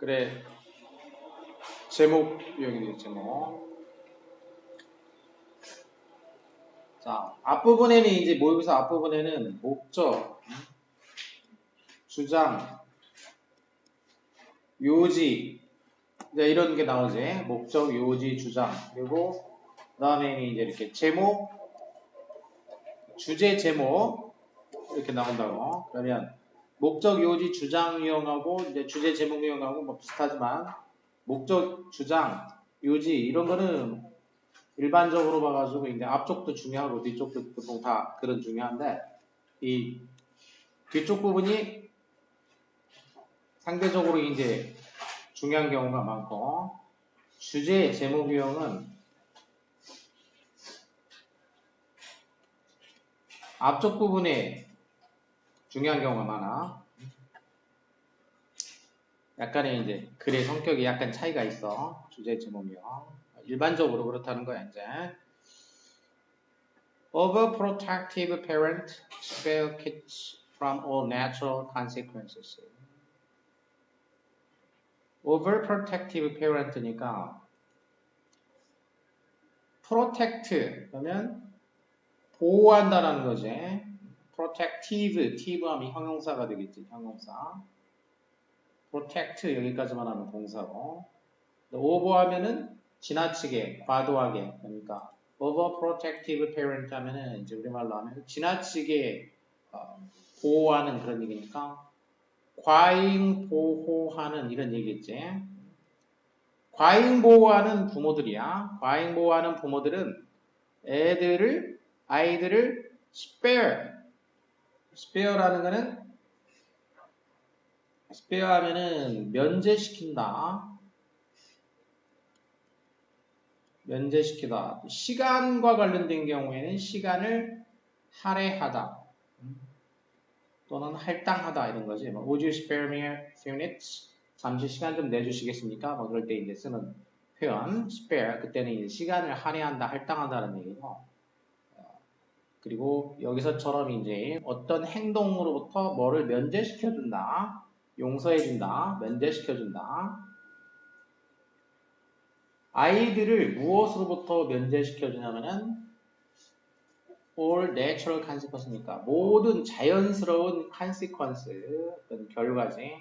그래, 제목, 여기 제목. 자, 앞부분에는 이제 모의고사 앞부분에는 목적, 주장, 요지, 이제 이런 게 나오지. 목적, 요지, 주장. 그리고 그 다음에는 이제 이렇게 제목, 주제 제목 이렇게 나온다고. 그러면 목적, 요지, 주장 유형하고 이제 주제 제목 유형하고 뭐 비슷하지만 목적, 주장, 요지 이런 거는 일반적으로 봐가지고 이제 앞쪽도 중요하고 뒤쪽도 보통 다 그런 중요한데 이 뒤쪽 부분이 상대적으로 이제 중요한 경우가 많고 주제 제목 유형은 앞쪽 부분에 중요한 경우가 많아. 약간의 이제 글의 성격이 약간 차이가 있어. 주제 제목 유형. 일반적으로 그렇다는 거야 이제. Overprotective parent spare kids from all natural consequences. Overprotective parent니까 protect 그러면 보호한다라는 거지. protective, tive 하면 형용사가 되겠지. 형용사. protect 여기까지만 하면 동사고. over 하면은 지나치게, 과도하게. 그러니까 overprotective parent 하면은 이제 우리말로 하면 지나치게 보호하는 그런 얘기니까 과잉 보호하는 이런 얘기겠지. 과잉 보호하는 부모들이야. 과잉 보호하는 부모들은 아이들을 spare라는 거는 spare 하면은 면제시킨다. 면제시키다. 시간과 관련된 경우에는 시간을 할애하다. 또는 할당하다 이런 거지. 뭐, Would you spare me a few minutes? 잠시 시간 좀 내주시겠습니까? 뭐 그럴 때 이제 쓰는 표현 spare 그때는 이제 시간을 할애한다, 할당한다는 얘기고. 그리고 여기서처럼 이제 어떤 행동으로부터 뭐를 면제시켜준다, 용서해준다, 면제시켜준다. 아이들을 무엇으로부터 면제시켜주냐면은 all natural consequence니까 모든 자연스러운 consequence, 어떤 결과지.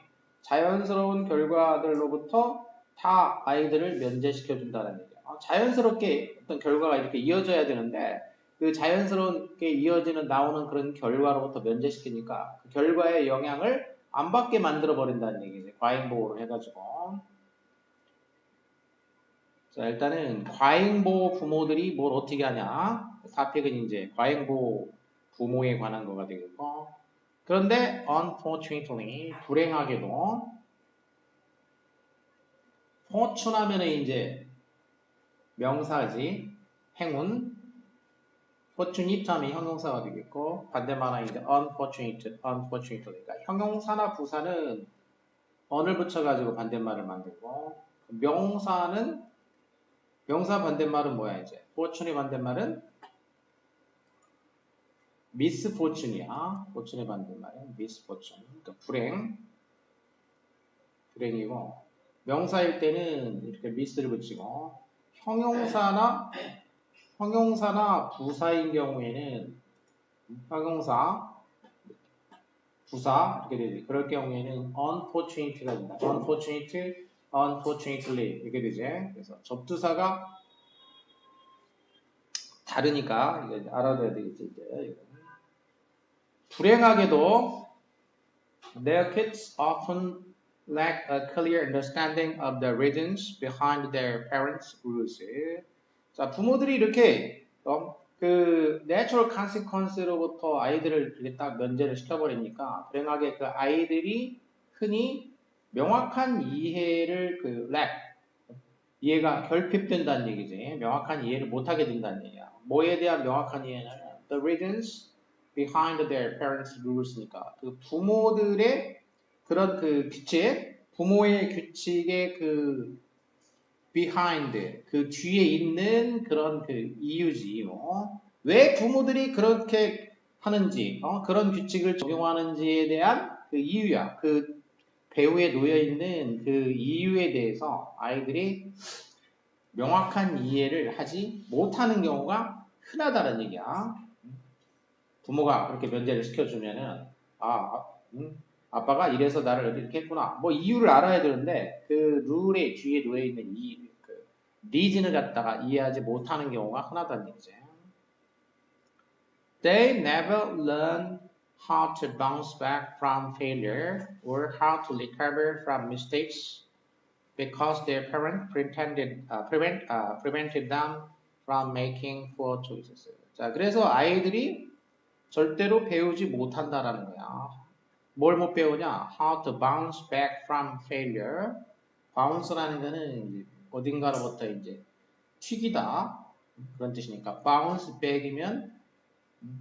자연스러운 결과들로부터 다 아이들을 면제시켜준다는 얘기야. 자연스럽게 어떤 결과가 이렇게 이어져야 되는데 그 자연스럽게 이어지는 나오는 그런 결과로부터 면제시키니까 그 결과의 영향을 안 받게 만들어 버린다는 얘기지. 과잉보호를 해가지고. 자, 일단은 과잉보호 부모들이 뭘 어떻게 하냐. 사픽은 이제 과잉보호 부모에 관한 거가 되겠고. 그런데 unfortunately 불행하게도 fortune 하면은 이제 명사지. 행운. fortunate 하면 형용사가 되겠고 반대말은 이제 unfortunately. 그러니까 형용사나 부사는 on을 붙여가지고 반대말을 만들고 명사 반대말은 뭐야 이제? fortune의 반대말은 misfortune이야. fortune의 반대말은 misfortune. 그러니까 불행이고 명사일 때는 이렇게 mis를 붙이고 형용사나 부사인 경우에는 형용사, 부사 이렇게 되지. 그럴 경우에는 unfortunately가 된다. unfortunately 이렇게 되지. 그래서 접두사가 다르니까 이제 알아둬야 되겠지 이제. 불행하게도 their kids often lack a clear understanding of the reasons behind their parents' rules. 자, 부모들이 이렇게 그 natural consequence로부터 아이들을 이렇게 딱 면제를 시켜버리니까 불행하게 그 아이들이 흔히 명확한 이해를 이해가 결핍된다는 얘기지. 명확한 이해를 못하게 된다는 얘기야. 뭐에 대한 명확한 이해냐면 the reasons behind their parents' rules니까 그 부모들의 그런 그 규칙, 부모의 규칙의 그 behind 그 뒤에 있는 그런 그 이유지. 왜 부모들이 그렇게 하는지, 그런 규칙을 적용하는지에 대한 그 이유야. 그 배우에 놓여 있는 그 이유에 대해서 아이들이 명확한 이해를 하지 못하는 경우가 흔하다는 얘기야. 부모가 그렇게 면제를 시켜주면은 아빠가 이래서 나를 이렇게 했구나. 뭐 이유를 알아야 되는데 그 룰의 뒤에 놓여 있는 이 그 리즌을 갖다가 이해하지 못하는 경우가 흔하다는 얘기지. They never learn how to bounce back from failure or how to recover from mistakes because their parents prevented them from making poor choices. 자, 그래서 아이들이 절대로 배우지 못한다라는 거야. 뭘 못 배우냐? How to bounce back from failure. bounce라는 거는 이제 어딘가로부터 이제 튀기다 그런 뜻이니까 bounce back이면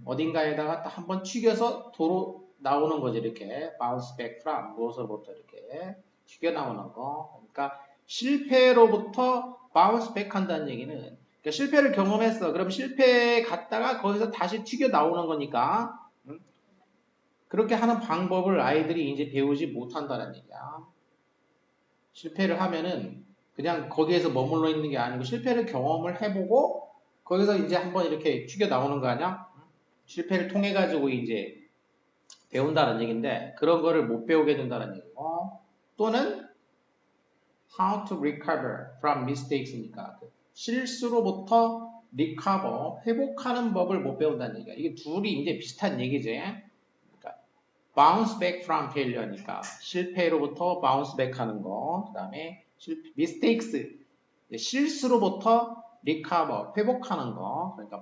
어딘가에다가 딱 한번 튀겨서 도로 나오는 거지 이렇게 bounce back from 무엇으로부터 이렇게 튀겨 나오는 거. 그러니까 실패로부터 bounce back 한다는 얘기는 그러니까 실패를 경험했어. 그럼 실패에 갔다가 거기서 다시 튀겨 나오는 거니까 그렇게 하는 방법을 아이들이 이제 배우지 못한다는 얘기야. 실패를 하면은 그냥 거기에서 머물러 있는 게 아니고 실패를 경험을 해보고 거기서 이제 한번 이렇게 튀겨 나오는 거 아니야? 실패를 통해 가지고 이제 배운다는 얘기인데 그런 거를 못 배우게 된다는 얘기고 또는 how to recover from mistakes니까 실수로부터 recover 회복하는 법을 못 배운다는 얘기야. 이게 둘이 이제 비슷한 얘기지. bounce back from failure니까 실패로부터 bounce back 하는 거. 그 다음에 mistakes 실수로부터 recover 회복하는 거. 그러니까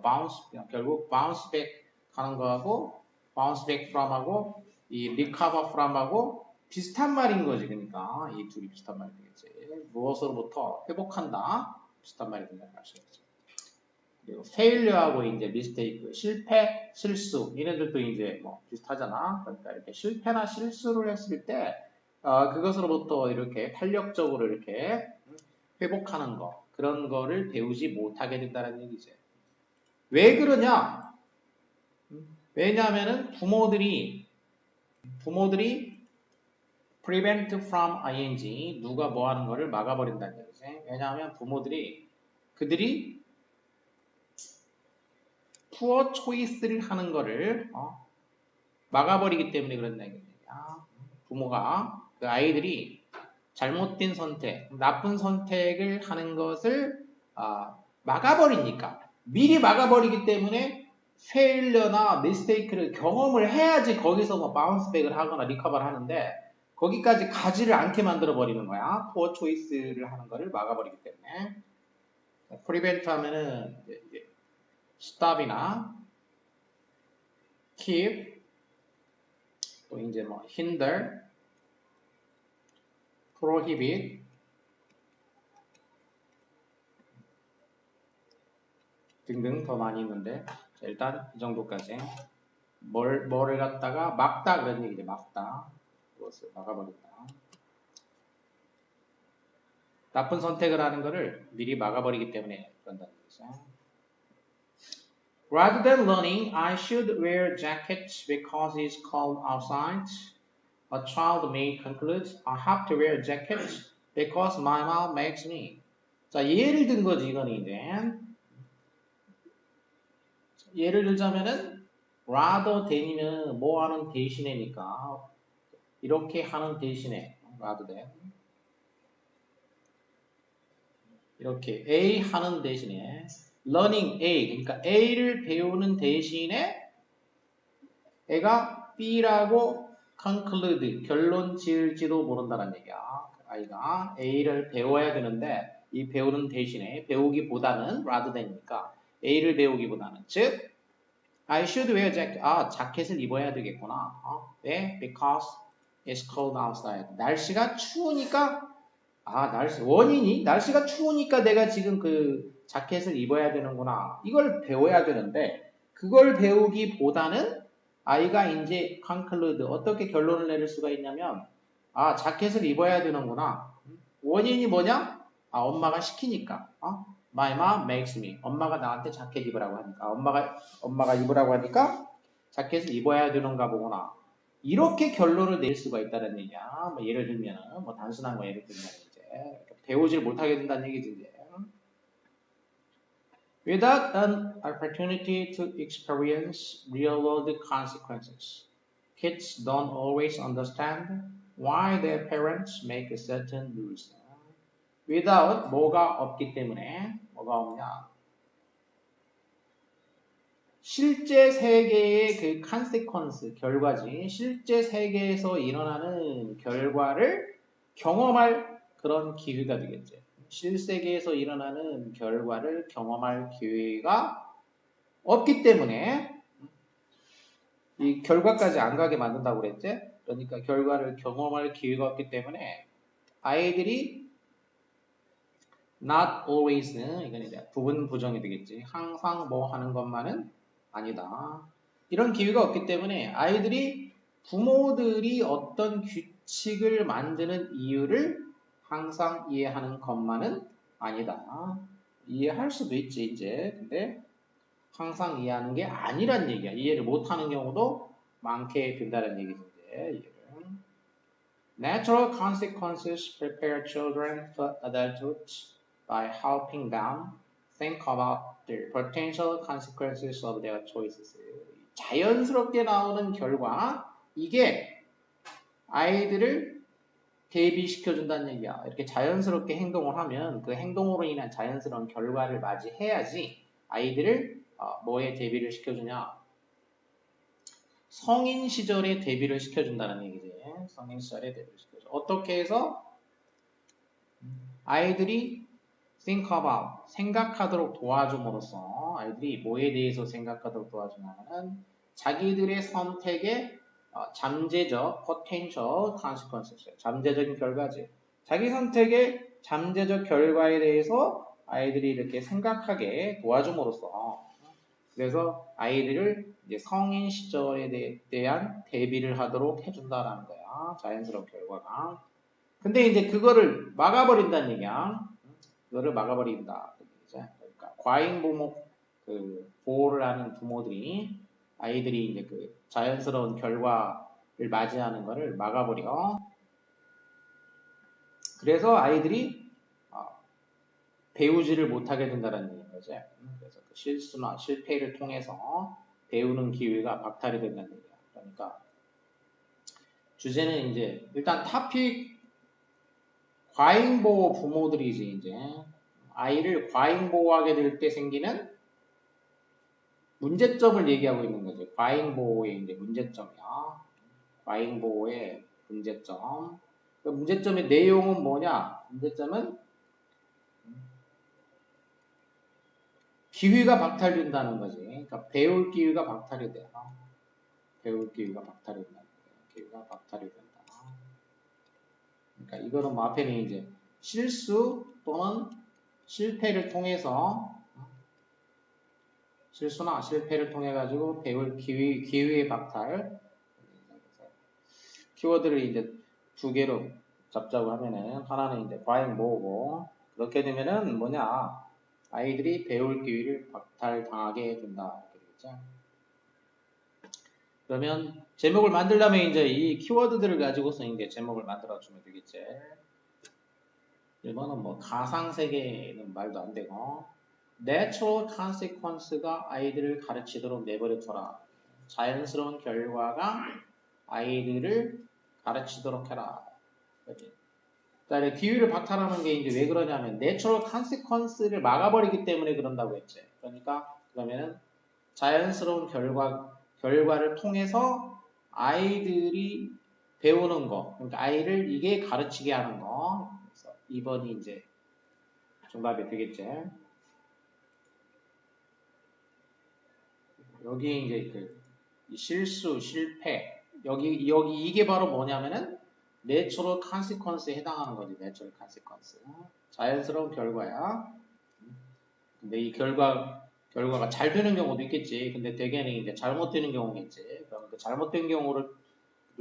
결국 bounce back 하는 거하고 bounce back from하고 이 recover from하고 비슷한 말인 거지. 그러니까 이 둘이 비슷한 말이 되겠지. 무엇으로부터 회복한다. 비슷한 말이 된다는 말이겠지. 그리고 failure하고 이제 mistake, 실패, 실수 이네들도 이제 뭐 비슷하잖아. 그러니까 이렇게 실패나 실수를 했을 때 그것으로부터 이렇게 탄력적으로 이렇게 회복하는 거 그런 거를 배우지 못하게 된다는 얘기지. 왜 그러냐? 왜냐하면은 부모들이 prevent from ing 누가 뭐 하는 거를 막아버린다는 얘기지. 왜냐하면 그들이 poor choice를 하는 거를 막아버리기 때문에 그런다는 얘기야. 부모가 그 아이들이 잘못된 선택, 나쁜 선택을 하는 것을 막아버리니까 미리 막아버리기 때문에 failure나 mistake를 경험을 해야지 거기서 뭐 bounceback을 하거나 recover를 하는데 거기까지 가지를 않게 만들어 버리는 거야. poor choice를 하는 거를 막아버리기 때문에 prevent 하면은 stop이나 keep 또 이제 뭐 hinder, prohibit 등등 더 많이 있는데 자, 일단 이 정도까지 뭐를 갖다가 막다 그런 얘기죠. 막다 그것을 막아버린다. 나쁜 선택을 하는 거를 미리 막아버리기 때문에 그런다는 얘기죠. Rather than learning, I should wear jackets because it's cold outside. A child may conclude, I have to wear a jacket because my mom makes me. 자, 예를 든 거지, 이거는 이제. 예를 들자면은, rather than이면 뭐 하는 대신에니까, 이렇게 하는 대신에, rather than. 이렇게 A 하는 대신에, learning A, 그러니까 A를 배우는 대신에, 애가 B라고 conclude, 결론 지을지도 모른다는 얘기야. 아이가 A를 배워야 되는데 이 배우는 대신에 배우기보다는 rather than이니까 A를 배우기보다는 즉 I should wear jacket. 자켓을 입어야 되겠구나. 왜? Because it's cold outside. 날씨가 추우니까 원인이 날씨가 추우니까 내가 지금 그 자켓을 입어야 되는구나. 이걸 배워야 되는데 그걸 배우기보다는 아이가 이제 conclude 어떻게 결론을 내릴 수가 있냐면 자켓을 입어야 되는구나. 원인이 뭐냐? 엄마가 시키니까. My mom makes me. 엄마가 나한테 자켓 입으라고 하니까. 엄마가 입으라고 하니까 자켓을 입어야 되는가 보구나. 이렇게 결론을 낼 수가 있다는 얘기야. 뭐 예를 들면 뭐 단순한 거 예를 들면 이제 배우질 못하게 된다는 얘기지 이제. Without an opportunity to experience real-world consequences, kids don't always understand why their parents make certain rules. Without 뭐가 없기 때문에 뭐가 없냐? 실제 세계의 그 consequence 결과지 실제 세계에서 일어나는 결과를 경험할 그런 기회가 되겠지. 실세계에서 일어나는 결과를 경험할 기회가 없기 때문에 이 결과까지 안 가게 만든다고 그랬지? 그러니까 결과를 경험할 기회가 없기 때문에 아이들이 not always 이건 이제 부분 부정이 되겠지. 항상 뭐 하는 것만은 아니다. 이런 기회가 없기 때문에 아이들이 부모들이 어떤 규칙을 만드는 이유를 항상 이해하는 것만은 아니다. 이해할 수도 있지 이제. 근데 항상 이해하는 게 아니란 얘기야. 이해를 못하는 경우도 많게 된다는 얘기지 이제. Natural consequences prepare children for adulthood by helping them think about the potential consequences of their choices. 자연스럽게 나오는 결과, 이게 아이들을 대비시켜준다는 얘기야. 이렇게 자연스럽게 행동을 하면 그 행동으로 인한 자연스러운 결과를 맞이해야지 아이들을 뭐에 대비를 시켜주냐? 성인 시절에 대비를 시켜준다는 얘기지. 성인 시절에 대비를 시켜줘. 어떻게 해서 아이들이 think about, 생각하도록 도와줌으로써 아이들이 뭐에 대해서 생각하도록 도와주냐면 자기들의 선택의 잠재적 potential consequences, 잠재적인 결과지. 자기 선택의 잠재적 결과에 대해서 아이들이 이렇게 생각하게 도와줌으로써 그래서 아이들을 이제 성인 시절에 대한 대비를 하도록 해준다라는 거야. 자연스러운 결과가. 근데 이제 그거를 막아버린다는 얘기야. 그거를 막아버린다. 그러니까 과잉 부모, 보호를 하는 부모들이 아이들이 이제 그 자연스러운 결과를 맞이하는 거를 막아버려. 그래서 아이들이 배우지를 못하게 된다는 얘기인 거지. 그래서 그 실수나 실패를 통해서 배우는 기회가 박탈이 된다는 얘기야. 그러니까 주제는 이제 일단 타픽 과잉보호 부모들이지 이제 아이를 과잉보호하게 될 때 생기는 문제점을 얘기하고 있는 거죠. 과잉보호의 이제 문제점이야. 과잉보호의 문제점. 그 문제점의 내용은 뭐냐? 문제점은 기회가 박탈된다는 거지. 그러니까 배울 기회가 박탈이 돼요. 배울 기회가 박탈이 된다. 기회가 박탈이 된다. 그러니까 이거는 뭐 앞에는 이제 실수 또는 실패를 통해서 실수나 실패를 통해 가지고 배울 기회의 박탈 키워드를 이제 두 개로 잡자고 하면은 하나는 이제 과잉 모으고 그렇게 되면은 뭐냐 아이들이 배울 기회를 박탈당하게 된다 이렇게 되겠죠. 그러면 제목을 만들려면 이제 이 키워드들을 가지고서 이제 제목을 만들어 주면 되겠지. 1번은 뭐 가상세계는 말도 안 되고 Natural consequence가 아이들을 가르치도록 내버려둬라. 자연스러운 결과가 아이들을 가르치도록 해라. 그렇지? 그다음에 기회를 박탈하는 게 이제 왜 그러냐면 Natural consequence를 막아버리기 때문에 그런다고 했지. 그러니까 그러면은 자연스러운 결과를 통해서 아이들이 배우는 거, 그러니까 아이를 이게 가르치게 하는 거. 그래서 2번이 이제 정답이 되겠지. 여기 이제 그 실수, 실패, 여기 이게 바로 뭐냐면은 내추럴 컨시퀀스에 해당하는 거지. 내추럴 컨시퀀스. 자연스러운 결과야. 근데 이 결과가 잘 되는 경우도 있겠지. 근데 대개는 이제 잘못되는 경우겠지. 그러면 그 잘못된 경우를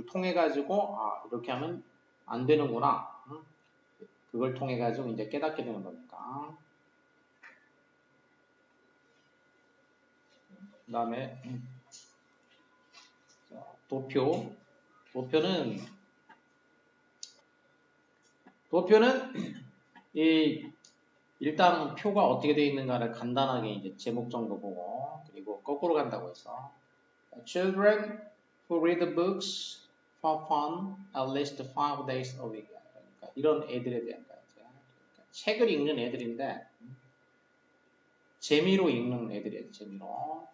통해 가지고 이렇게 하면 안 되는구나. 그걸 통해 가지고 이제 깨닫게 되는 거니까. 그다음에 도표 도표는 일단 표가 어떻게 되어 있는가를 간단하게 이제 제목 정도 보고 그리고 거꾸로 간다고 해서 Children who read books for fun at least 5 days a week. 그러니까 이런 애들에 대한 거죠. 그러니까 책을 읽는 애들인데 재미로 읽는 애들이에요. 재미로.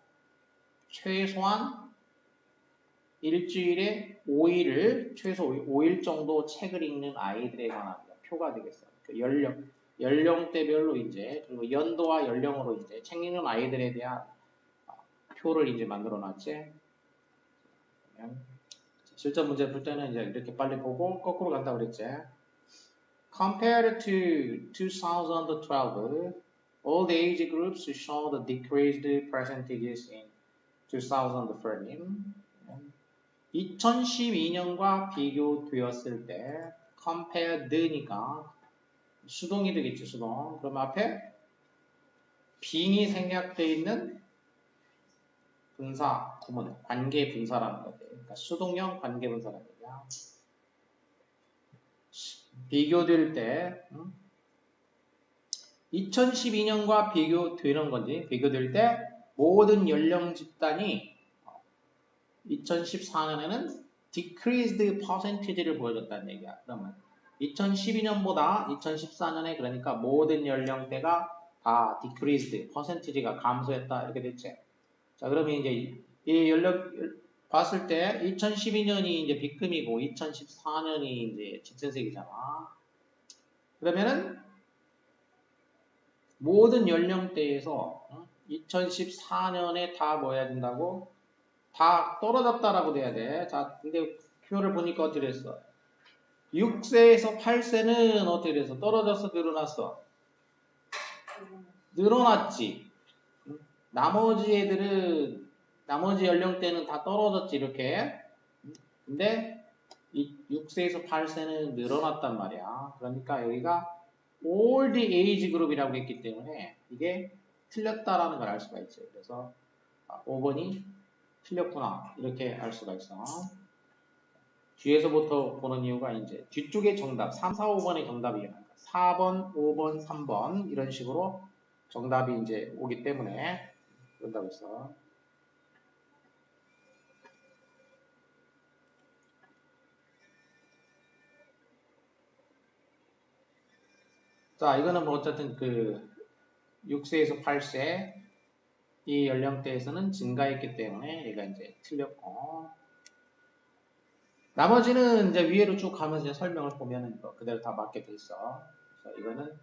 최소한 일주일에 5일을 최소 5일 정도 책을 읽는 아이들에 관한 표가 되겠어요. 그 연령대별로 이제 그리고 연도와 연령으로 이제 책 읽는 아이들에 대한 표를 이제 만들어 놨지. 실전 문제 풀 때는 이제 이렇게 빨리 보고 거꾸로 간다고 그랬지. Compared to 2012, all the age groups show the decreased percentages in 2013. 2012년과 비교되었을 때 compared니까 수동이 되겠죠, 수동. 그럼 앞에 빙이 생략되어 있는 분사, 구문, 관계 분사라는 거죠. 그러니까 수동형 관계 분사라는 거죠. 비교될 때 2012년과 비교되는 건지 비교될 때 모든 연령 집단이 2014년에는 decreased percentage를 보여줬다는 얘기야. 그러면 2012년보다 2014년에 그러니까 모든 연령대가 다 decreased, percentage가 감소했다 이렇게 됐지. 자, 그러면 이제 이 연령 봤을 때 2012년이 이제 B급이고 2014년이 이제 짙은색이잖아. 그러면은 모든 연령대에서 2014년에 다 뭐 해야 된다고? 다 떨어졌다라고 돼야 돼. 자, 근데 표를 보니까 어떻게 됐어? 6세에서 8세는 어떻게 됐어? 떨어졌어? 늘어났어? 늘어났지. 나머지 애들은, 나머지 연령대는 다 떨어졌지, 이렇게. 근데 6세에서 8세는 늘어났단 말이야. 그러니까 여기가 all the age group이라고 했기 때문에 이게 틀렸다라는 걸 알 수가 있죠. 그래서 5번이 틀렸구나. 이렇게 알 수가 있어. 뒤에서부터 보는 이유가 이제 뒤쪽에 정답, 3, 4, 5번의 정답이 4번, 5번, 3번 이런 식으로 정답이 이제 오기 때문에 그런다고 했어. 자, 이거는 뭐 어쨌든 그 6세에서 8세 이 연령대에서는 증가했기 때문에 얘가 이제 틀렸고 나머지는 이제 위로 쭉 가면서 이제 설명을 보면은 그대로 다 맞게 돼 있어. 그래서 이거는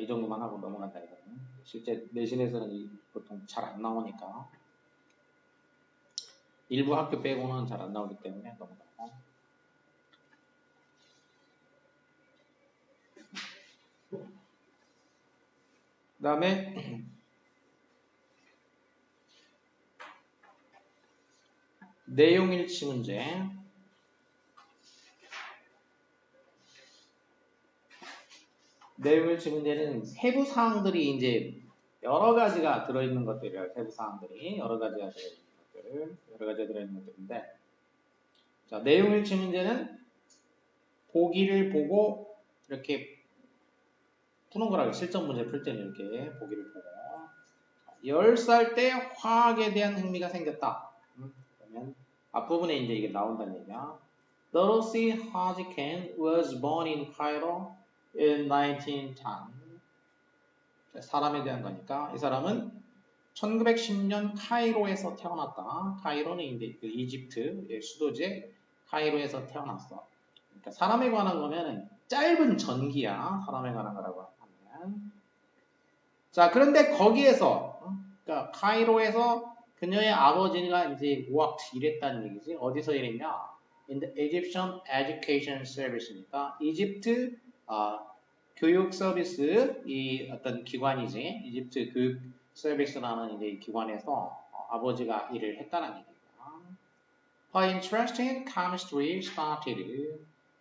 이 정도만 하고 넘어간다 이거는. 실제 내신에서는 보통 잘 안 나오니까 일부 학교 빼고는 잘 안 나오기 때문에 넘어가고. 그 다음에 내용일치 문제. 내용일치 문제는 세부 사항들이 이제 여러 가지가 들어있는 것들이에요. 세부 사항들이 여러 가지가 들어있는 것들인데, 자, 내용일치 문제는 보기를 보고 이렇게 푸는 거라고 실전 문제 풀 때는 이렇게 보기를 보고 10살 때 화학에 대한 흥미가 생겼다. 그러면 앞부분에 이제 이게 나온다는 얘기야. Dorothy Hodgkin was born in Cairo in 1910. 사람에 대한 거니까 이 사람은 1910년 카이로에서 태어났다. 카이로는 이제 그 이집트의 수도지 카이로에서 태어났어. 그러니까 사람에 관한 거면 짧은 전기야. 사람에 관한 거라고 하면. 자, 그런데 거기에서 그러니까 카이로에서 그녀의 아버지가 이제 worked 일했다는 얘기지. 어디서 일했냐? In the Egyptian Education Service니까 이집트 교육 서비스 이 어떤 기관이지. 이집트 교육 서비스라는 이제 기관에서 아버지가 일을 했다는 얘기입니다. Her interest in chemistry started.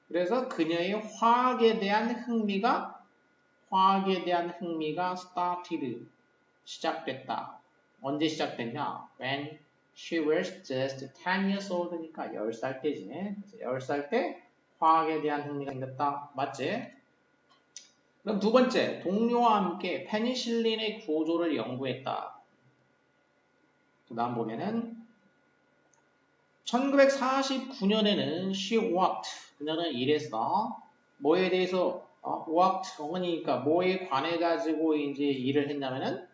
그래서 그녀의 화학에 대한 흥미가 started 시작됐다. 언제 시작됐냐? When She was just 10 years old니까 10살 때지. 그래서 10살 때 화학에 대한 흥미가 생겼다. 맞지? 그럼 두 번째, 동료와 함께 페니실린의 구조를 연구했다. 그 다음 보면은 1949년에는 she worked. 그녀는 일했어. 뭐에 대해서 worked 어머니니까 뭐에 관해 가지고 이제 일을 했냐면은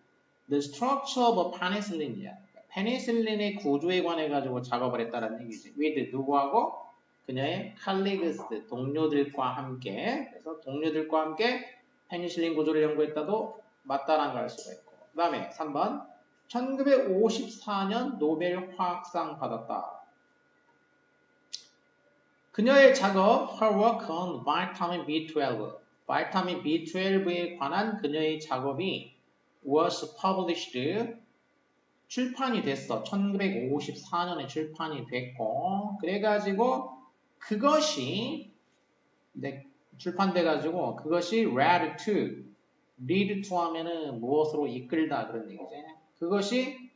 the structure of penicillin이야. 페니실린의 구조에 관해 가지고 작업을 했다는 얘기지. with 누구하고? 그녀의 colleagues 동료들과 함께. 그래서 동료들과 함께 페니실린 구조를 연구했다도 맞다라는 걸 알 수가 있고. 그 다음에 3번 1954년 노벨 화학상 받았다. 그녀의 작업 her work on vitamin B12 바이타민 B12에 관한 그녀의 작업이 was published 출판이 됐어. 1954년에 출판이 됐고 그래가지고 그것이 출판돼가지고 그것이 lead to 하면은 무엇으로 이끌다 그런 얘기지. 그것이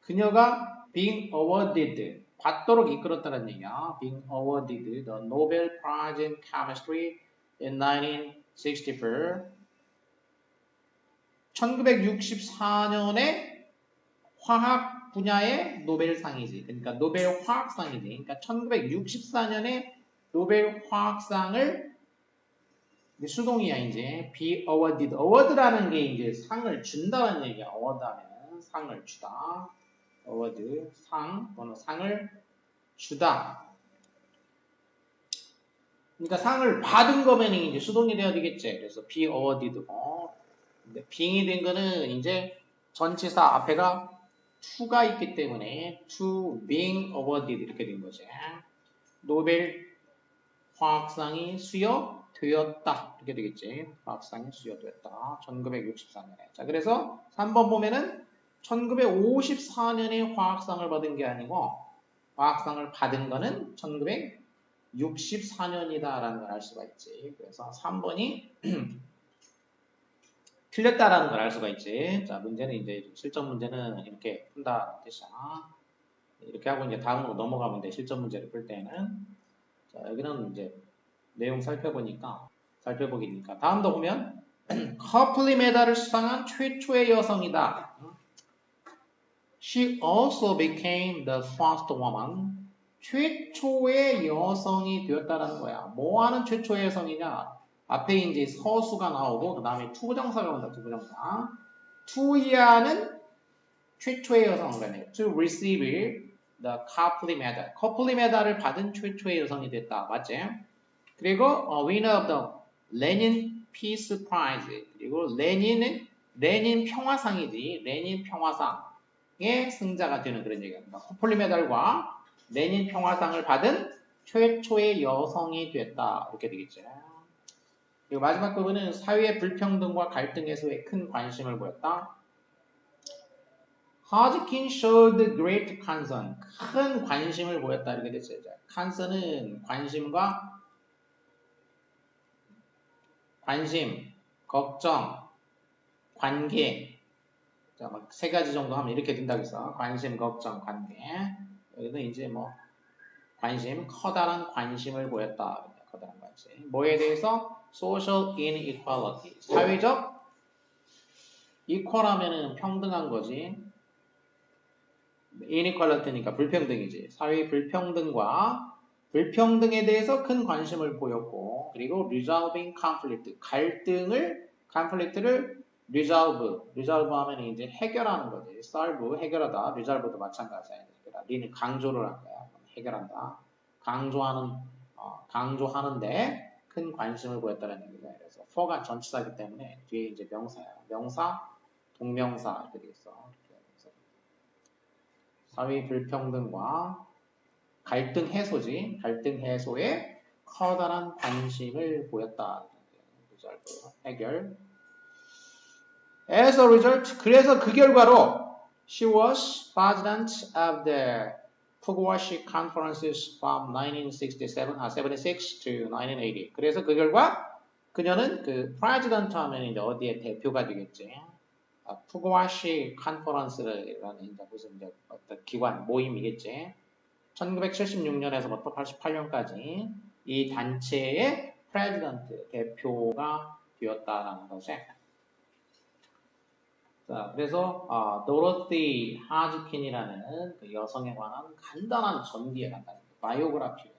그녀가 being awarded 받도록 이끌었다는 얘기야. being awarded the Nobel Prize in Chemistry in 1964 1964년에 화학 분야의 노벨상이지. 그러니까 노벨 화학상이지. 그러니까 1964년에 노벨 화학상을 수동이야 이제 be awarded. award라는 게 이제 상을 준다는 얘기야. award 하면 상을 주다. award 상 또는 상을 주다. 그러니까 상을 받은 거면 이제 수동이 돼야 되겠지. 그래서 be awarded고. 근데 being이 된 거는 이제 전치사 앞에가 to가 있기 때문에 to being awarded 이렇게 된 거지. 노벨 화학상이 수여되었다. 이렇게 되겠지. 화학상이 수여되었다. 1964년에. 자, 그래서 3번 보면은 1954년에 화학상을 받은 게 아니고 화학상을 받은 거는 1964년이다라는 걸 알 수가 있지. 그래서 3번이 틀렸다라는 걸 알 수가 있지. 자, 문제는 이제 실전 문제는 이렇게 푼다 뜻이야. 이렇게 하고 이제 다음으로 넘어가면 돼. 실전 문제를 풀 때는. 자, 여기는 이제 내용 살펴보기니까. 다음도 보면 커플리 메달을 수상한 최초의 여성이다. She also became the first woman. 최초의 여성이 되었다는 거야. 뭐 하는 최초의 여성이냐? 앞에 이제 서수가 나오고 그 다음에 투부정사가 온다. 투부정사. to야는 최초의 여성이네. To receive the Copley Medal. 커플리 메달을 받은 최초의 여성이 됐다. 맞지? 그리고 winner of the Lenin Peace Prize. 그리고 레닌 평화상이지. 레닌 평화상의 승자가 되는 그런 얘기입니다. 커플리 메달과 레닌 평화상을 받은 최초의 여성이 됐다. 이렇게 되겠죠. 그리고 마지막 부분은 사회의 불평등과 갈등 해소에 큰 관심을 보였다. Hodgkin showed great concern. 큰 관심을 보였다. 이렇게 됐어요. concern은 관심, 걱정, 관계. 자, 막 세 가지 정도 하면 이렇게 된다고 했어. 관심, 걱정, 관계. 여기는 이제 뭐 관심, 커다란 관심을 보였다. 커다란 관심. 뭐에 대해서? Social inequality. 사회적 equal하면은 평등한 거지. inequality니까 불평등이지. 사회 불평등에 대해서 큰 관심을 보였고, 그리고 resolving conflict, conflict를 resolve 하면 이제 해결하는 거지. solve, 해결하다. resolve도 마찬가지야. 리는 강조를 한 거야. 해결한다. 강조하는데 큰 관심을 보였다는 얘기죠. 그래서 for가 전치사이기 때문에 뒤에 이제 명사야. 명사, 동명사 이렇게 되겠어. 사회 불평등과 갈등 해소지. 갈등 해소에 커다란 관심을 보였다. 해결. As a result, 그래서 그 결과로 she was president of the Fukuoka conferences from 76 to 1980. 그래서 그 결과 그녀는 그 president 하면 이제 어디에 대표가 되겠지. 푸구아시 컨퍼런스라는 이제 무슨 이제 어떤 기관 모임이겠지. 1976년에서부터 88년까지 이 단체의 프레지던트 대표가 되었다라는 거죠. 자, 그래서 도로티 하즈킨이라는 그 여성에 관한 간단한 전기에 간단한 바이오그래피.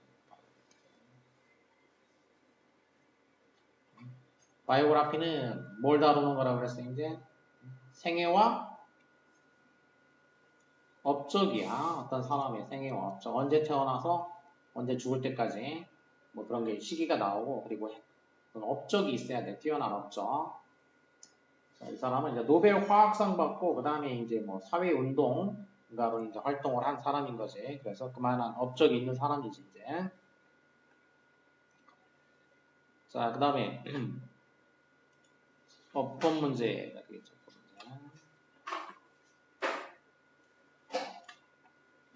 바이오그래피는 뭘 다루는 거라고 그랬어요? 이제 생애와 업적이야. 어떤 사람의 생애와 업적. 언제 태어나서 언제 죽을 때까지 뭐 그런 게 시기가 나오고 그리고 업적이 있어야 돼. 뛰어난 업적. 자, 이 사람은 이제 노벨 화학상 받고 그 다음에 이제 뭐 사회운동가로 이제 활동을 한 사람인 거지. 그래서 그만한 업적이 있는 사람이지 이제. 자, 그 다음에 법 문제가 되겠죠.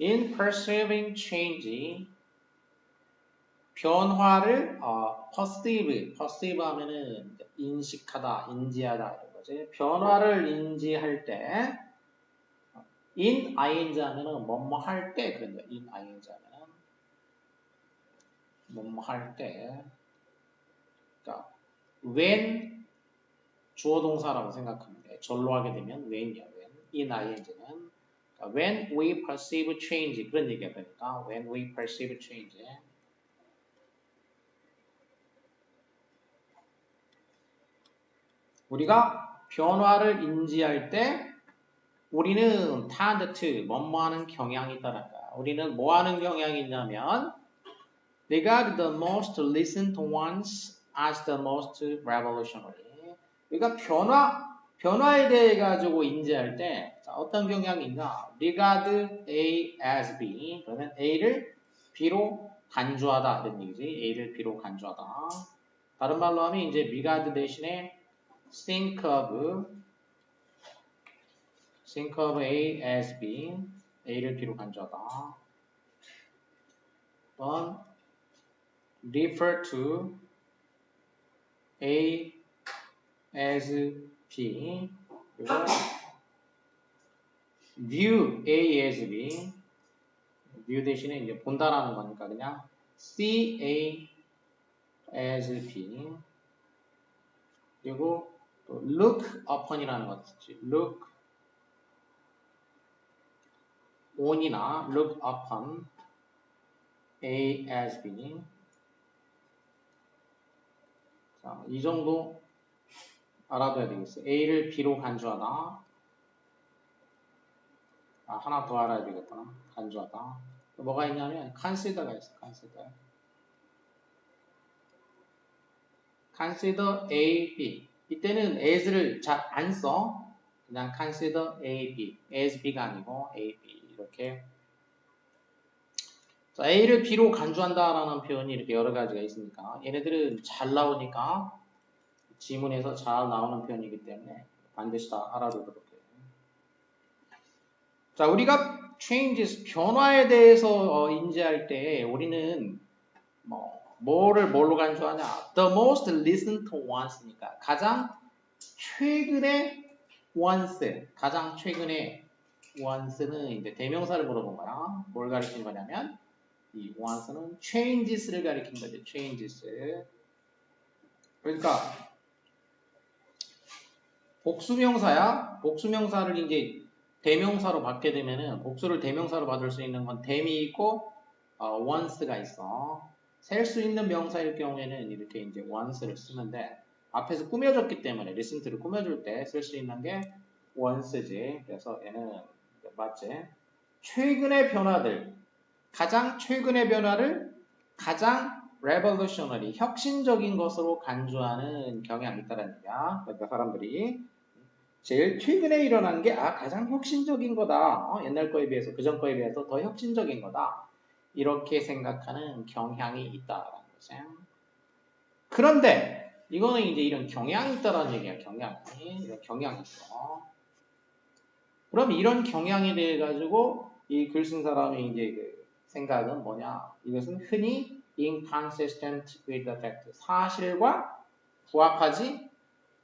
In perceiving change, 변화를 perceive 하면은 인식하다, 인지하다 이런 거지. 변화를 인지할 때, in ing 하면은 뭐뭐 할 때 그런 거야. in ing 하면은 뭐뭐 할 때, 그러니까 when 주어 동사라고 생각하면 돼. 절로 하게 되면 when이야. when in ing는 그러니까 when we perceive change 그런 얘기야. 그러니까 when we perceive change. 우리가 변화를 인지할 때 우리는 tend to 뭐뭐하는 경향이 있다는 거야. 우리는 뭐하는 경향이 있냐면 regard the most recent ones as the most revolutionary. 우리가 변화에 대해 가지고 인지할 때 어떤 경향이 있냐? regard A as B. 그러면 A를 B로 간주하다 이런 얘기지. A를 B로 간주하다. 다른 말로 하면 이제 regard 대신에 think of A as B, A를 B로 간주하다. 또는 refer to A as B, 그리고 view A as B, view 대신에 이제 본다라는 거니까 그냥 see A as B, 그리고 또 look upon이라는 거 있지. look on이나 look upon A as B. 자, 이 정도 알아둬야 되겠어. A를 B로 간주하다. 하나 더 알아야 되겠구나. 간주하다. 또 뭐가 있냐면 consider가 있어. consider A, B. 이때는 as를 잘 안 써. 그냥 consider A, B. as B가 아니고 A, B. 이렇게. 자, A를 B로 간주한다라는 표현이 이렇게 여러 가지가 있으니까 얘네들은 잘 나오니까 지문에서 잘 나오는 표현이기 때문에 반드시 다 알아두도록 해요. 자, 우리가 changes, 변화에 대해서 인지할 때 우리는 뭐를 뭘로 간주하냐? The most recent ones니까 가장 최근의 once, 가장 최근의 once는 이제 대명사를 물어본 거야. 뭘 가리킨 거냐면 이 once는 changes를 가리킨 거죠. changes. 그러니까 복수명사야. 복수명사를 이제 대명사로 받게 되면은 복수를 대명사로 받을 수 있는 건 댐이 있고 once가 있어. 셀 수 있는 명사일 경우에는 이렇게 이제 once를 쓰는데 앞에서 꾸며졌기 때문에 recent를 꾸며줄 때 쓸 수 있는 게 once지. 그래서 얘는 맞지? 최근의 변화들, 가장 최근의 변화를 가장 revolutionary, 혁신적인 것으로 간주하는 경향이 있다는 얘기야. 그러니까 사람들이 제일 최근에 일어난 게 가장 혁신적인 거다. 옛날 거에 비해서 그전 거에 비해서 더 혁신적인 거다. 이렇게 생각하는 경향이 있다라는 거죠. 그런데 이거는 이제 이런 경향이 있다라는 얘기야. 이런 경향이 있어. 그럼 이런 경향에 대해 가지고 이 글 쓴 사람의 이제 그 생각은 뭐냐? 이것은 흔히 inconsistent with the fact, 사실과 부합하지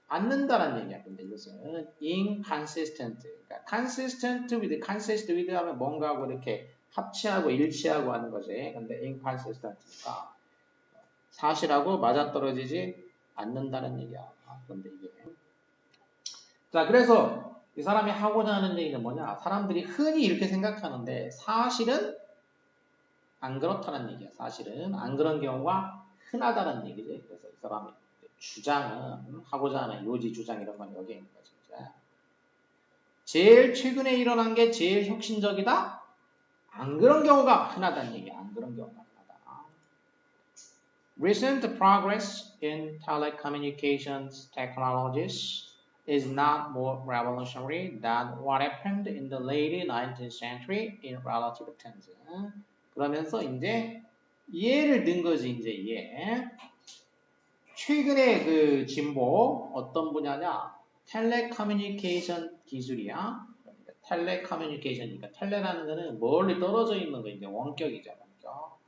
않는다는 얘기야. 근데 이것은 inconsistent. 그러니까 consistent with, consist with 하면 뭔가하고 이렇게 합치하고 일치하고 하는 거지. 근데 inconsistent니까 사실하고 맞아떨어지지 않는다는 얘기야. 그런데 이게. 자, 그래서 이 사람이 하고자 하는 얘기는 뭐냐? 사람들이 흔히 이렇게 생각하는데 사실은 안 그렇다는 얘기야. 사실은 안 그런 경우가 흔하다는 얘기지. 그래서 이 사람이 주장은 하고자 하는 요지 주장 이런 건 여기에 있는 거지. 제일 최근에 일어난 게 제일 혁신적이다? 안 그런 경우가 흔하다는 얘기야. 안 그런 경우가 흔하다. Recent progress in telecommunications technologies is not more revolutionary than what happened in the late 19th century in relative terms. 그러면서 이제 예를 든 거지, 이제 예. 최근에 그 진보 어떤 분야냐? 텔레커뮤니케이션 기술이야. 텔레커뮤니케이션이니까 텔레라는 거는 멀리 떨어져 있는 거 이제 원격이죠, 원격.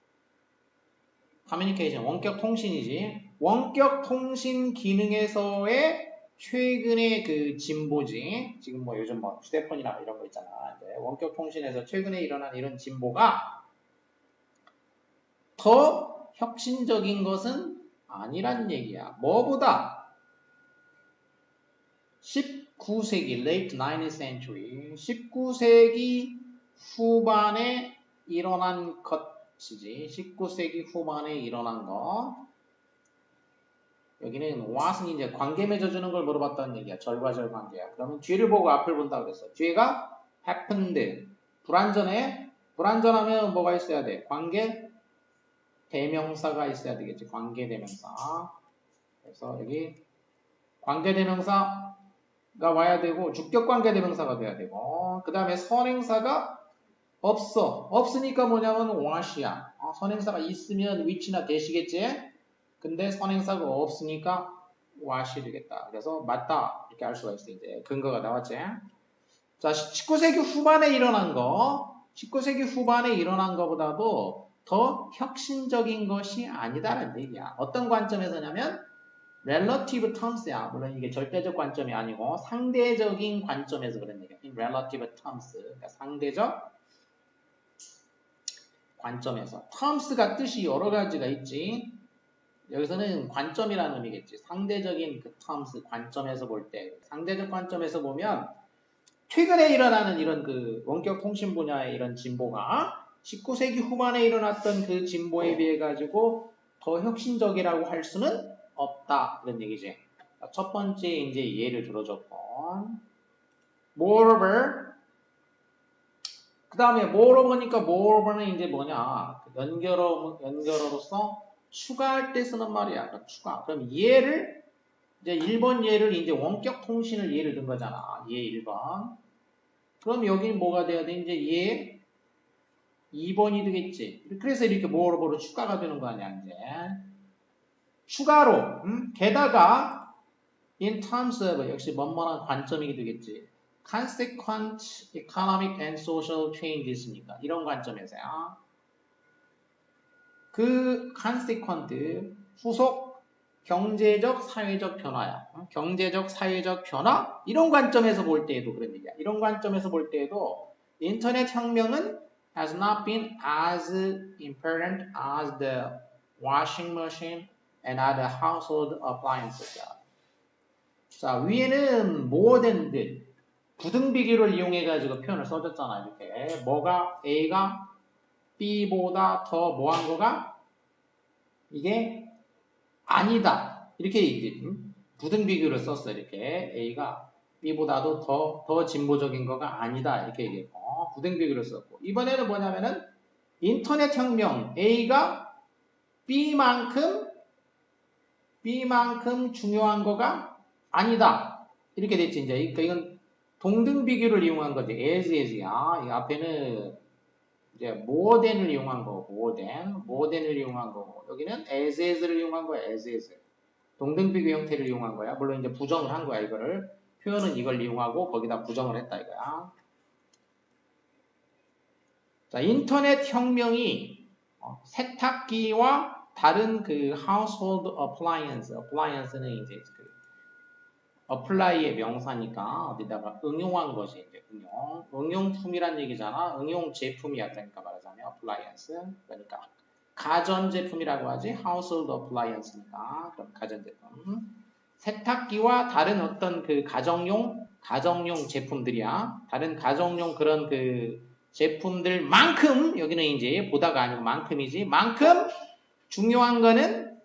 커뮤니케이션 원격 통신이지. 원격 통신 기능에서의 최근의 그 진보지. 지금 뭐 요즘 뭐 휴대폰이나 이런 거 있잖아. 이제 원격 통신에서 최근에 일어난 이런 진보가 더 혁신적인 것은 아니란 얘기야. 뭐보다 19세기, late 19th century, 19세기 후반에 일어난 것이지. 19세기 후반에 일어난 것. 여기는 what은 이제 관계 맺어주는 걸 물어봤다는 얘기야. 절과절 관계야. 그러면 뒤를 보고 앞을 본다고 그랬어. 뒤가 happened. 불완전해? 불완전하면 뭐가 있어야 돼? 관계 대명사가 있어야 되겠지. 관계 대명사. 그래서 여기 관계 대명사가 와야 되고 주격 관계 대명사가 돼야 되고 그 다음에 선행사가 없어. 없으니까 뭐냐면 what이야. 선행사가 있으면 which나 get이겠지. 근데 선행사가 없으니까 what이 되겠다. 그래서 맞다 이렇게 할 수가 있어. 이제 근거가 나왔지. 자, 19세기 후반에 일어난 거, 19세기 후반에 일어난 것보다도 더 혁신적인 것이 아니다라는 얘기야. 어떤 관점에서냐면 relative terms야. 물론 이게 절대적 관점이 아니고 상대적인 관점에서 그런 얘기야. in relative terms. 그러니까 상대적 관점에서. terms가 뜻이 여러 가지가 있지. 여기서는 관점이라는 의미겠지. 상대적인 그 terms 관점에서 볼 때, 상대적 관점에서 보면 최근에 일어나는 이런 그 원격 통신 분야의 이런 진보가 19세기 후반에 일어났던 그 진보에 비해 가지고 더 혁신적이라고 할 수는 없다. 그런 얘기지. 첫 번째 이제 예를 들어줬고, moreover, 그 다음에 moreover니까 moreover는 이제 뭐냐, 연결어로서 추가할 때 쓰는 말이야. 그럼 추가. 그럼 얘를 이제 1번 예를 이제 원격 통신을 예를 든 거잖아. 예 1번. 그럼 여기는 뭐가 돼야 돼? 이제 예 2번이 되겠지. 그래서 이렇게 moreover로 추가가 되는 거 아니야, 이제. 추가로, 게다가 in terms of 역시 뭐뭐한 관점이 되겠지. consequent economic and social changes니까 이런 관점에서요. 그 consequent 후속 경제적 사회적 변화야. 경제적 사회적 변화 이런 관점에서 볼 때에도 그런 얘기야. 이런 관점에서 볼 때에도 인터넷 혁명은 has not been as important as the washing machine and other household appliances. 자, 위에는 모어된들 부등비교를 이용해가지고 표현을 써줬잖아. 이렇게 뭐가 A가 B보다 더 뭐한 거가 이게 아니다. 이렇게 얘기해. 부등비교를 썼어. 이렇게 A가 B보다도 더 진보적인 거가 아니다. 이렇게 얘기했고 부등비교를 썼고 이번에는 뭐냐면은 인터넷 혁명 A가 B만큼 중요한 거가 아니다. 이렇게 됐지. 이제 이건 동등 비교를 이용한 거지. as야. 이 앞에는 이제 more than을 이용한 거고, more than을 이용한 거고, 여기는 as를 이용한 거야. as. 동등 비교 형태를 이용한 거야. 물론 이제 부정을 한 거야. 이거를 표현은 이걸 이용하고 거기다 부정을 했다 이거야. 자, 인터넷 혁명이 세탁기와 다른 그 household appliance는 이제 그 apply의 명사니까 어디다가 응용한 것이 이제 응용품이란 얘기잖아. 응용 제품이야. 그러니까 말하자면 appliance. 그러니까 가전제품이라고 하지. household appliance니까 그럼 가전제품. 세탁기와 다른 어떤 그 가정용 제품들이야. 다른 가정용 그런 그 제품들만큼 여기는 이제 보다가 아니고 만큼이지. 만큼 중요한 거는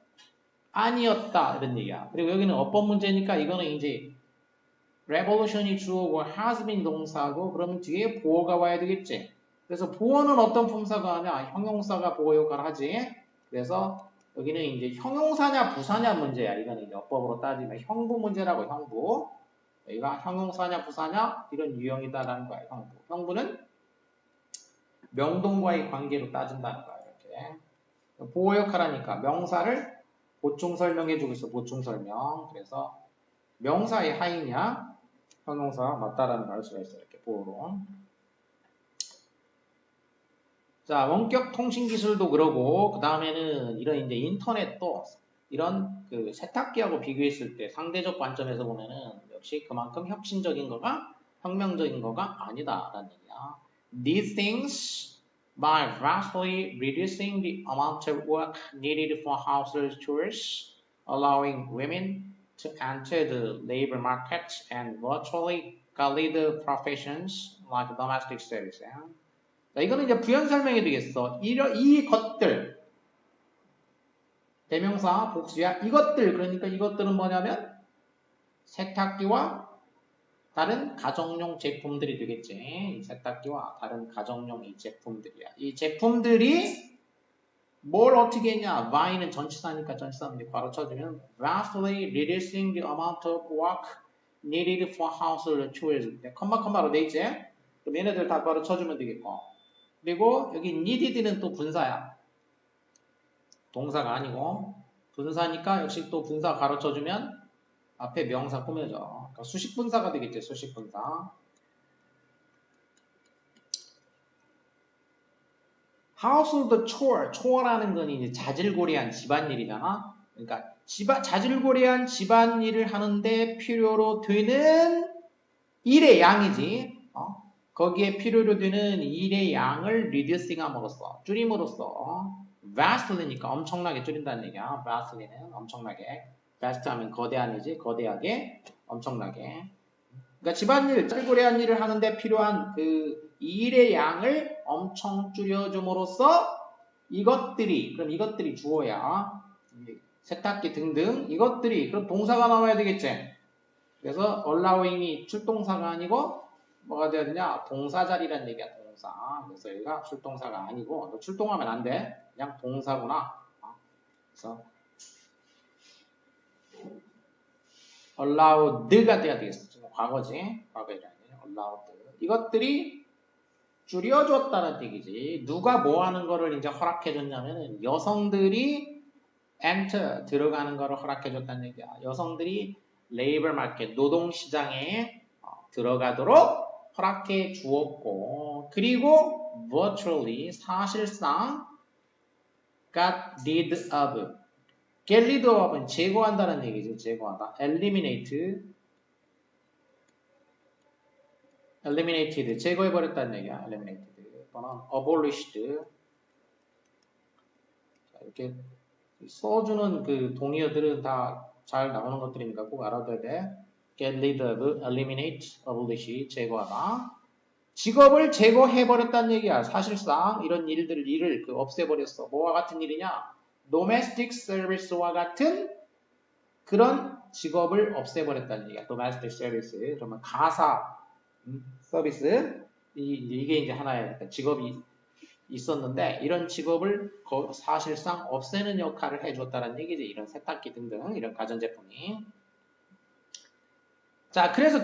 아니었다 이런 얘기야. 그리고 여기는 어법 문제니까 이거는 이제 revolution이 주어고 has been 동사고 그러면 뒤에 보어가 와야 되겠지. 그래서 보어는 어떤 품사가 하냐? 형용사가 보어 역할을 하지. 그래서 여기는 이제 형용사냐 부사냐 문제야. 이거는 이제 어법으로 따지면 형부 문제라고 형부. 여기가 형용사냐 부사냐 이런 유형이다라는 거야. 형부. 형부는 명동과의 관계로 따진다는 거야. 이렇게. 보어 역할하니까 명사를 보충 설명해주고 있어. 보충 설명. 그래서 명사의 하이냐 형용사가 맞다라는 걸 알 수가 있어. 이렇게 보어로. 자, 원격 통신 기술도 그러고 그 다음에는 이런 이제 인터넷도 이런 그 세탁기하고 비교했을 때 상대적 관점에서 보면은 역시 그만큼 혁신적인 거가 혁명적인 거가 아니다라는 얘기야. These things by vastly reducing the amount of work needed for household chores, allowing women to enter the labor market and virtually lead professions like domestic service. 자, 이거는 이제 부연 설명이 되겠어. 이 것들 대명사 복수야. 이것들 그러니까 이것들은 뭐냐면 세탁기와 다른 가정용 제품들이 되겠지. 세탁기와 다른 가정용 이 제품들이야. 이 제품들이 뭘 어떻게 했냐? by는 전치사니까 전치사는 이제 괄호 쳐주면 vastly reducing the amount of work needed for household chores. 컴마로 돼 있지? 그럼 얘네들 다 괄호 쳐주면 되겠고. 그리고 여기 needed는 또 분사야. 동사가 아니고 분사니까 역시 또 분사 가르쳐주면 앞에 명사 꾸며져. 그러니까 수식분사가 되겠지. 수식분사. household chore라는 건 이제 자질고레한 집안일이잖아. 그러니까 자질고레한 집안일을 하는데 필요로 되는 일의 양이지. 거기에 필요로 되는 일의 양을 reducing 함으로써 줄임으로써 vastly니까 엄청나게 줄인다는 얘기야. vastly는 엄청나게. vast 하면 거대한이지. 거대하게 엄청나게. 그러니까 집안일, 자질고레한 일을 하는데 필요한 그 일의 양을 엄청 줄여줌으로써 그럼 이것들이 주어야. 세탁기 등등 이것들이 그럼 동사가 나와야 되겠지. 그래서 allowing이 출동사가 아니고 뭐가 돼야 되냐? 동사 자리라는 얘기야, 동사. 그래서 여기가 출동사가 아니고, 너 출동하면 안 돼. 그냥 동사구나. 그래서 allowed가 돼야 되겠어. 지금 과거지. 과거이라는 얘기야. allowed. 이것들이 줄여줬다는 얘기지. 누가 뭐 하는 거를 이제 허락해줬냐면은 여성들이 enter, 들어가는 거를 허락해줬다는 얘기야. 여성들이 labor market, 노동시장에 들어가도록 허락해 주었고, 그리고 virtually 사실상 got rid of, get rid of은 제거한다는 얘기죠. 제거하다. eliminated 제거해버렸다는 얘기야. eliminated 또는 abolished. 자, 이렇게 써주는 그 동의어들은 다 잘 나오는 것들이니까 꼭 알아둬야 돼. get rid of, eliminate, abolish, 제거하다. 직업을 제거해버렸다는 얘기야. 사실상 이런 일을 없애버렸어. 뭐와 같은 일이냐? domestic service와 같은 그런 직업을 없애버렸다는 얘기야. domestic service. 그러면 가사 서비스. 이게 이제 하나의 직업이 있었는데 이런 직업을 사실상 없애는 역할을 해줬다는 얘기지. 이런 세탁기 등등 이런 가전제품이. 자, 그래서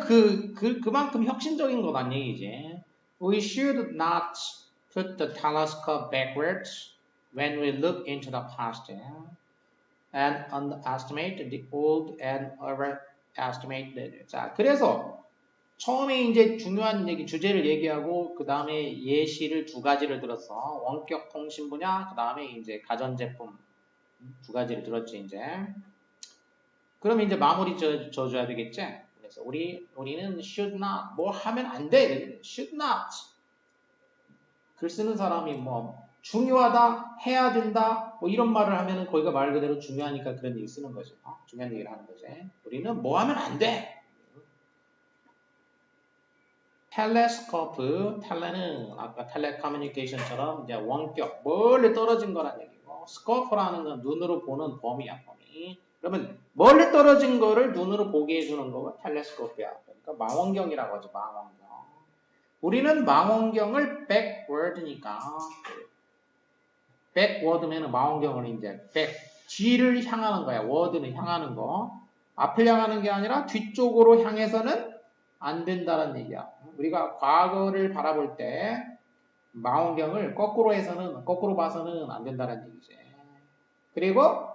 그만큼 혁신적인 거란 얘기지. We should not put the telescope backwards when we look into the past and underestimate the old and overestimate the. 자, 그래서 처음에 이제 중요한 주제를 얘기하고 그 다음에 예시를 두 가지를 들었어. 원격 통신 분야, 그 다음에 이제 가전제품 두 가지를 들었지 이제. 그러면 이제 마무리 져줘야 되겠지. 그래서 우리는 should not 뭐 하면 안 돼. should not. 글 쓰는 사람이 뭐 중요하다, 해야 된다, 뭐 이런 말을 하면은 거기가 말 그대로 중요하니까 그런 얘기 쓰는 거죠. 중요한 얘기를 하는 거지. 우리는 뭐 하면 안 돼. 텔레스코프, 텔레는 아까 텔레커뮤니케이션처럼 이제 원격, 멀리 떨어진 거란 얘기고, 스코프라는 건 눈으로 보는 범위야, 범위. 그러면 멀리 떨어진 거를 눈으로 보게 해주는 거가 텔레스코프야. 그러니까 망원경이라고 하죠, 망원경. 우리는 망원경을 backward니까, backward면 망원경을 이제 뒤를 향하는 거야. ward는 향하는 거. 앞을 향하는 게 아니라 뒤쪽으로 향해서는 안 된다는 얘기야. 우리가 과거를 바라볼 때 망원경을 거꾸로 봐서는 안 된다는 얘기지. 그리고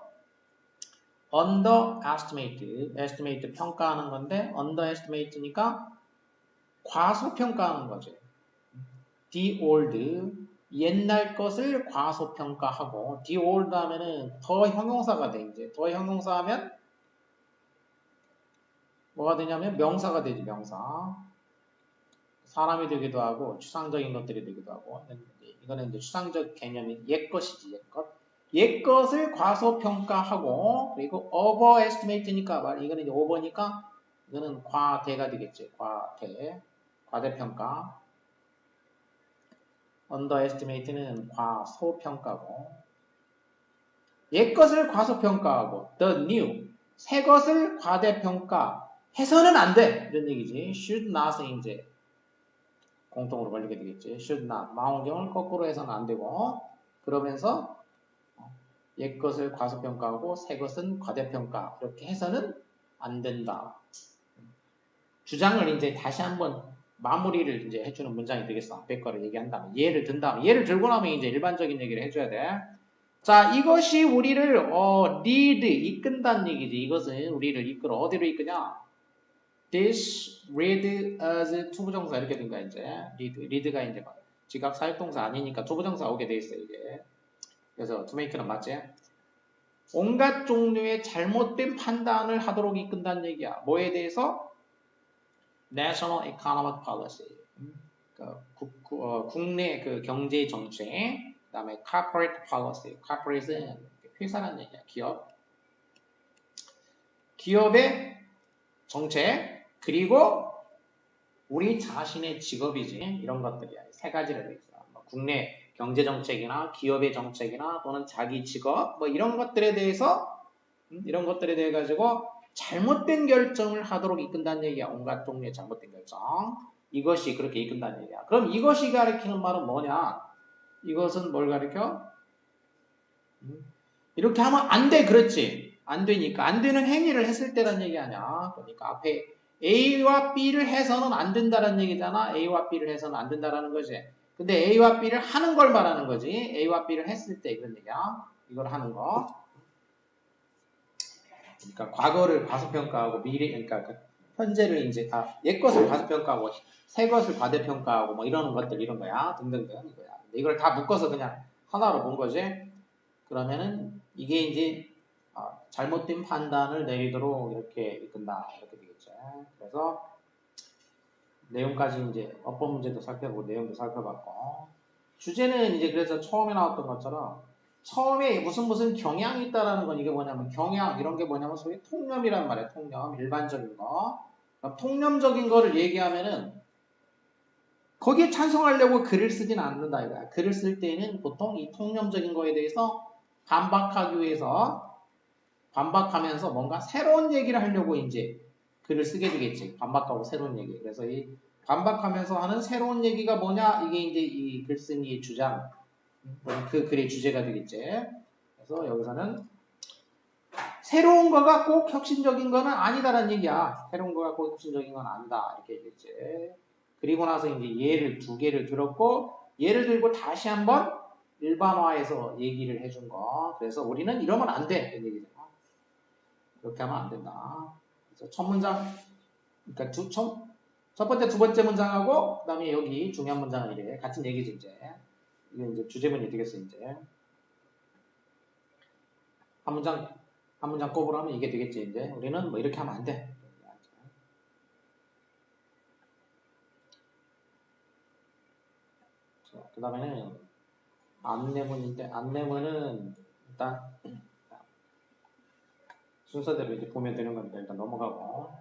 estimate 평가하는 건데 underestimate니까 과소평가하는 거지. the old 옛날 것을 과소평가하고 the old 하면은 더 형용사가 돼. 이제 더 형용사하면 뭐가 되냐면 명사가 되지, 명사. 사람이 되기도 하고 추상적인 것들이 되기도 하고. 이거는 이제 추상적 개념이 옛것이지, 옛것. 옛것을 과소평가하고, 그리고 overestimate니까 이거는 이제 over니까 이거는 과대가 되겠지. 과대평가. underestimate는 과소평가고, 옛것을 과소평가하고 the new 새 것을 과대평가해서는 안 돼. 이런 얘기지. should not이 이제 공통으로 걸리게 되겠지. should not. 망원경을 거꾸로 해서는 안 되고, 그러면서 옛것을 과소평가하고 새 것은 과대평가. 이렇게 해서는 안 된다. 주장을 이제 다시 한번 마무리를 이제 해주는 문장이 되겠어. 앞에 거를 얘기한 다음에 예를 든 다음에 예를 들고 나면 이제 일반적인 얘기를 해줘야 돼. 자, 이것이 우리를 lead 이끈다는 얘기지. 이것은 우리를 이끌어 어디로 이끄냐? This lead as 투부정사 이렇게 된 거야 이제. lead가 이제 지각 사역동사 아니니까 투부정사 오게 돼 있어 이게. 그래서 to make는 맞지? 온갖 종류의 잘못된 판단을 하도록 이끈다는 얘기야. 뭐에 대해서? National Economic Policy. 국내 그 경제 정책. 그다음에 Corporate Policy. Corporate는 회사라는 얘기야. 기업의 정책. 그리고 우리 자신의 직업이지. 이런 것들이야. 세 가지로 돼 있어. 국내 경제 정책이나 기업의 정책이나 또는 자기 직업 뭐 이런 것들에 대해서 가지고 잘못된 결정을 하도록 이끈다는 얘기야. 온갖 종류의 잘못된 결정. 이것이 그렇게 이끈다는 얘기야. 그럼 이것이 가리키는 말은 뭐냐? 이것은 뭘 가리켜? 이렇게 하면 안 돼. 그렇지. 안 되니까. 안 되는 행위를 했을 때란 얘기 아니야. 그러니까 앞에 A와 B를 해서는 안 된다는 얘기잖아. A와 B를 해서는 안 된다라는 거지. 근데 A와 B를 하는 걸 말하는 거지. A와 B를 했을 때 이런 얘기야. 이걸 하는 거. 그러니까 과거를 과소평가하고 그러니까 현재를 이제 옛 것을 과소평가하고 새 것을 과대평가하고 뭐 이런 것들 이런 거야. 등등등 이거야. 근데 이걸 다 묶어서 그냥 하나로 본 거지. 그러면은 이게 이제 잘못된 판단을 내리도록 이렇게 이끈다 이렇게 되겠죠. 그래서 내용까지 이제 어법 문제도 살펴보고 내용도 살펴봤고 주제는 이제 그래서 처음에 나왔던 것처럼 처음에 무슨 경향이 있다라는 건 이게 뭐냐면 경향 이런 게 뭐냐면 소위 통념이란 말이야. 통념 일반적인 거. 통념적인 거를 얘기하면은 거기에 찬성하려고 글을 쓰진 않는다 이거야. 글을 쓸 때는 보통 이 통념적인 거에 대해서 반박하기 위해서 반박하면서 뭔가 새로운 얘기를 하려고 이제 글을 쓰게 되겠지. 반박하고 새로운 얘기. 그래서 이 반박하면서 하는 새로운 얘기가 뭐냐? 이게 이제 이 글쓴이의 주장, 그 글의 주제가 되겠지. 그래서 여기서는 새로운 거가 꼭 혁신적인 거는 아니다라는 얘기야. 새로운 거가 꼭 혁신적인 건 아니다. 이렇게 얘기했지. 그리고 나서 이제 예를 두 개를 들었고, 예를 들고 다시 한번 일반화해서 얘기를 해준 거. 그래서 우리는 이러면 안 돼. 이런 얘기잖아. 그렇게 하면 안 된다. 그래서 첫 문장, 그러니까 첫 번째, 두 번째 문장하고, 그 다음에 여기 중요한 문장은 이래. 같은 얘기지, 이제. 이게 이제 주제문이 되겠어, 이제. 한 문장 꼽으라면 이게 되겠지, 이제. 우리는 뭐 이렇게 하면 안 돼. 그 다음에는 안내문인데 안내문은 일단 순서대로 이제 보면 되는 겁니다. 일단 넘어가고